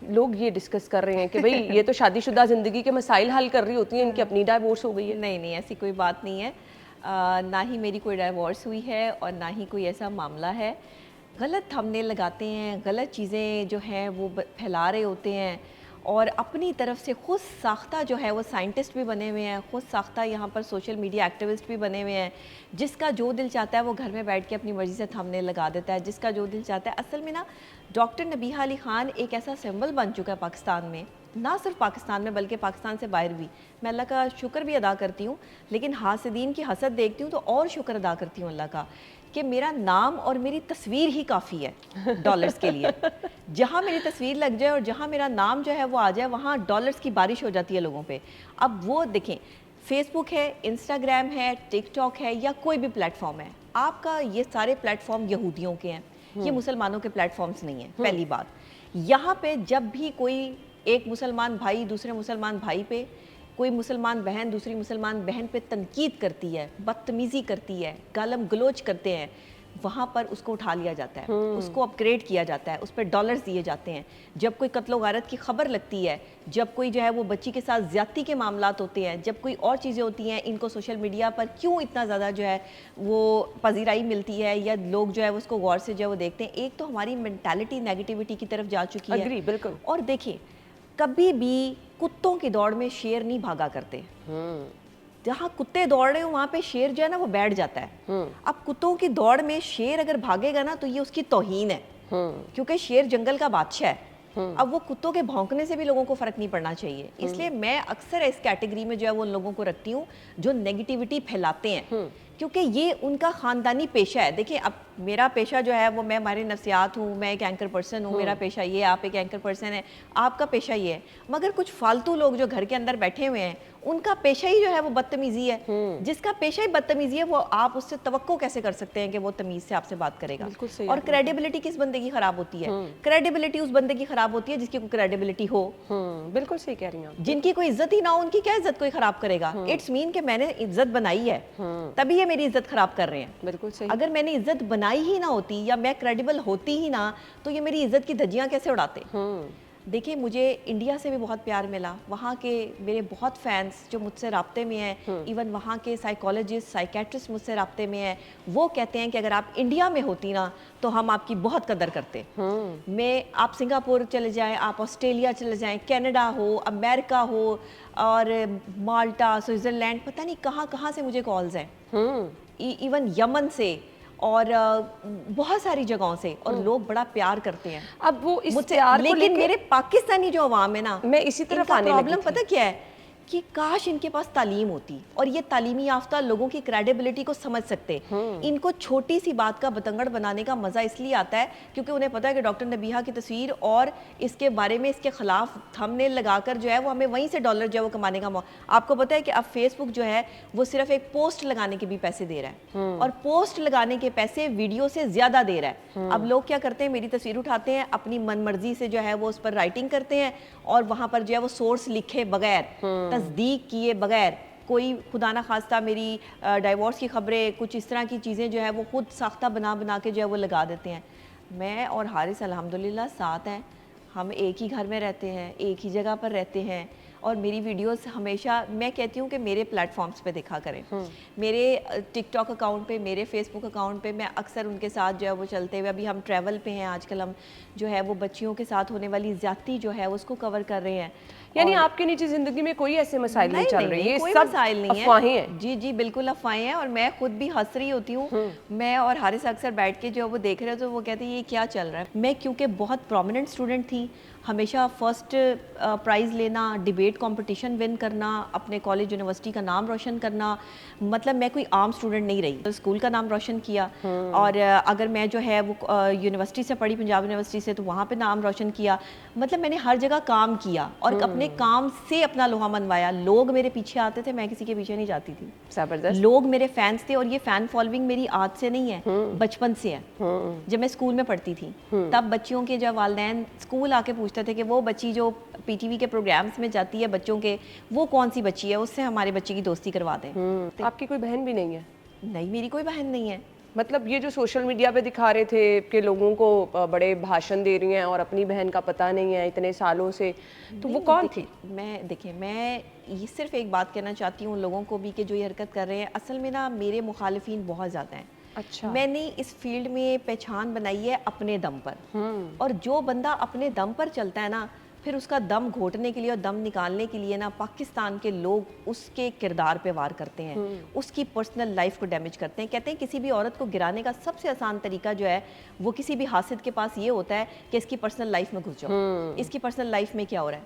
लोग ये डिस्कस कर रहे हैं कि भाई ये तो शादीशुदा ज़िंदगी के मसाइल हल कर रही होती हैं, इनकी अपनी डाइवोर्स हो गई है। नहीं नहीं, ऐसी कोई बात नहीं है। ना ही मेरी कोई डाइवोर्स हुई है और ना ही कोई ऐसा मामला है। गलत थंबनेल लगाते हैं, गलत चीज़ें जो हैं वो फैला रहे होते हैं और अपनी तरफ से खुद साख्ता जो है वो साइंटिस्ट भी बने हुए हैं, खुद साख्ता यहाँ पर सोशल मीडिया एक्टिविस्ट भी बने हुए हैं। जिसका जो दिल चाहता है वो घर में बैठ के अपनी मर्ज़ी से थंबनेल लगा देता है, जिसका जो दिल चाहता है। असल में ना डॉक्टर नबीहा अली ख़ान एक ऐसा सिंबल बन चुका है पाकिस्तान में, ना सिर्फ पाकिस्तान में बल्कि पाकिस्तान से बाहर भी। मैं अल्लाह का शुक्र भी अदा करती हूँ, लेकिन हासिदीन की हसद देखती हूँ तो और शुक्र अदा करती हूँ अल्लाह का कि मेरा नाम और मेरी तस्वीर ही काफ़ी है डॉलर्स के लिए। जहाँ मेरी तस्वीर लग जाए और जहाँ मेरा नाम जो है वो आ जाए, वहाँ डॉलर्स की बारिश हो जाती है लोगों पे। अब वो देखें, फेसबुक है, इंस्टाग्राम है, टिकटॉक है या कोई भी प्लेटफॉर्म है, आपका ये सारे प्लेटफॉर्म यहूदियों के हैं, ये मुसलमानों के प्लेटफॉर्म्स नहीं हैं। पहली बात, यहाँ पे जब भी कोई एक मुसलमान भाई दूसरे मुसलमान भाई पे, कोई मुसलमान बहन दूसरी मुसलमान बहन पे तनकीद करती है, बदतमीज़ी करती है, गालम गलोच करते हैं, वहाँ पर उसको उठा लिया जाता है, उसको अपग्रेड किया जाता है, उस पर डॉलर्स दिए जाते हैं। जब कोई कत्लो गारत की खबर लगती है, जब कोई जो है वो बच्ची के साथ ज़्यादती के मामलात होते हैं, जब कोई और चीज़ें होती हैं, इनको सोशल मीडिया पर क्यों इतना ज़्यादा जो है वो पजीराई मिलती है या लोग जो है वो उसको गौर से जो है वो देखते हैं। एक तो हमारी मेंटालिटी नेगेटिविटी की तरफ जा चुकी है। बिल्कुल। और देखिए, कभी भी कुत्तों की दौड़ में शेर नहीं भागा करते। जहाँ कुत्ते दौड़ रहे हो वहाँ पे शेर जो है ना वो बैठ जाता है। अब कुत्तों की दौड़ में शेर अगर भागेगा ना तो ये उसकी तौहीन है, क्योंकि शेर जंगल का बादशाह है। अब वो कुत्तों के भौंकने से भी लोगों को फर्क नहीं पड़ना चाहिए। इसलिए मैं अक्सर इस कैटेगरी में जो है वो उन लोगों को रखती हूँ जो नेगेटिविटी फैलाते हैं, क्योंकि ये उनका ख़ानदानी पेशा है। देखिए, अब मेरा पेशा जो है वो, मैं हमारी नफ्सियात हूँ, मैं एक एंकर पर्सन हूँ, मेरा पेशा ये, आप एक एंकर पर्सन है, आपका पेशा ये है। मगर कुछ फालतू लोग जो घर के अंदर बैठे हुए हैं, उनका पेशा ही जो है वो बदतमीज़ी है। जिसका पेशा ही बदतमीज़ी है, वो आप उससे तवक्को कैसे कर सकते हैं कि वो तमीज़ से आपसे बात करेगा? और क्रेडिबिलिटी किस बंदे की ख़राब होती है? क्रेडिबिलिटी उस बंदे की ख़राब होती है जिसकी कोई क्रेडिबिलिटी हो। बिल्कुल सही कह रही हैं। जिनकी कोई इज्जत ही ना हो, उनकी क्या इज्जत कोई ख़राब करेगा? इट्स मीन कि मैंने इज्जत बनाई है, तभी ये मेरी इज्जत ख़राब कर रहे हैं। बिल्कुल सही। अगर मैंने इज्जत बनाई ही ना होती या मैं क्रेडिबल होती ही ना, तो ये मेरी इज्जत की धज्जियां कैसे उड़ाते? देखिए, मुझे इंडिया से भी बहुत प्यार मिला, वहाँ के मेरे बहुत फैंस जो मुझसे राब्ते में हैं, इवन वहाँ के साइकोलॉजिस्ट साइकेट्रिस्ट मुझसे राब्ते में हैं। वो कहते हैं कि अगर आप इंडिया में होती ना तो हम आपकी बहुत कदर करते। मैं, आप सिंगापुर चले जाएं, आप ऑस्ट्रेलिया चले जाएं, कनाडा हो, अमेरिका हो और माल्टा, स्विट्ज़रलैंड, पता नहीं कहाँ कहाँ से मुझे कॉल्स हैं, इवन यमन से और बहुत सारी जगहों से, और लोग बड़ा प्यार करते हैं अब वो इस मुझसे। प्यार को लेकिन मेरे पाकिस्तानी जो अवाम है ना, मैं इसी तरफ आने लगी प्रॉब्लम थी। पता क्या है कि काश इनके पास तालीम होती और ये तालीमी याफ्ता लोगों की क्रेडिबिलिटी को समझ सकते। इनको छोटी सी बात का बतंगड़ बनाने का मज़ा इसलिए आता है क्योंकि उन्हें पता है कि डॉक्टर नबीहा की तस्वीर और इसके बारे में, इसके खिलाफ थंबनेल लगाकर जो है वो हमें वहीं से डॉलर जो है वो कमाने का आपको पता है कि अब फेसबुक जो है वो सिर्फ एक पोस्ट लगाने के भी पैसे दे रहा है, और पोस्ट लगाने के पैसे वीडियो से ज़्यादा दे रहा है। अब लोग क्या करते हैं, मेरी तस्वीर उठाते हैं, अपनी मनमर्जी से जो है वो उस पर राइटिंग करते हैं और वहाँ पर जो है वो सोर्स लिखे बगैर, तस्दीक किए बगैर, कोई खुदा ना खास्ता मेरी डाइवोर्स की खबरें, कुछ इस तरह की चीज़ें जो है वो खुद साख्ता बना बना के जो है वो लगा देते हैं। मैं और हारिस अल्हम्दुलिल्लाह साथ हैं, हम एक ही घर में रहते हैं, एक ही जगह पर रहते हैं, और मेरी वीडियोस हमेशा, मैं कहती हूँ कि मेरे प्लेटफॉर्म्स पे देखा करें। मेरे टिकटॉक अकाउंट पे, मेरे फेसबुक अकाउंट पे मैं अक्सर उनके साथ जो है वो चलते हुए, अभी हम ट्रैवल पे हैं आजकल, हम जो है वो बच्चियों के साथ होने वाली ज़्यादती जो है उसको कवर कर रहे हैं। यानी आपके निजी जिंदगी में कोई ऐसे मसाइल नहीं चल रहे हैं, कोई सब मसाइल नहीं अफवाहें है। हैं। जी जी बिल्कुल अफवाहें हैं, और मैं खुद भी हंस रही होती हूँ। मैं और हारिस अक्सर बैठ के जो वो देख रहे हो तो वो कहते हैं ये क्या चल रहा है। मैं क्योंकि बहुत प्रोमिनेंट स्टूडेंट थी, हमेशा फर्स्ट प्राइज़ लेना, डिबेट कंपटीशन विन करना, अपने कॉलेज यूनिवर्सिटी का नाम रोशन करना, मतलब मैं कोई आम स्टूडेंट नहीं रही। तो स्कूल का नाम रोशन किया, और अगर मैं जो है वो यूनिवर्सिटी से पढ़ी, पंजाब यूनिवर्सिटी से, तो वहाँ पे नाम रोशन किया। मतलब मैंने हर जगह काम किया और अपने काम से अपना लोहा मनवाया। लोग मेरे पीछे आते थे, मैं किसी के पीछे नहीं जाती थी। जबरदस्त। लोग मेरे फैंस थे, और ये फैन फॉलोइंग मेरी आज से नहीं है, बचपन से है। जब मैं स्कूल में पढ़ती थी तब बच्चियों के जब वालिदैन स्कूल आके पूछते थे कि वो बच्ची जो पीटीवी के प्रोग्राम्स में जाती है बच्चों के, वो कौन सी बच्ची है, उससे हमारे बच्चे की दोस्ती करवा दें। आपकी कोई बहन भी नहीं है? नहीं, मेरी कोई बहन नहीं है। मतलब ये जो सोशल मीडिया पे दिखा रहे थे कि लोगों को बड़े भाषण दे रही हैं और अपनी बहन का पता नहीं है इतने सालों से, तो वो नहीं, कौन थी? देखिए मैं ये सिर्फ एक बात कहना चाहती हूँ उन लोगों को भी कि जो ये हरकत कर रहे हैं, असल में ना मेरे मुखालिफिन बहुत ज़्यादा हैं। अच्छा। मैंने इस फील्ड में पहचान बनाई है अपने दम पर, और जो बंदा अपने दम पर चलता है ना, फिर उसका दम घोटने के लिए और दम निकालने के लिए ना पाकिस्तान के लोग उसके किरदार पे वार करते हैं, उसकी पर्सनल लाइफ को डैमेज करते हैं। कहते हैं किसी भी औरत को गिराने का सबसे आसान तरीका जो है वो किसी भी हासिद के पास ये होता है कि इसकी पर्सनल लाइफ में घुस जाओ, इसकी पर्सनल लाइफ में क्या हो रहा है,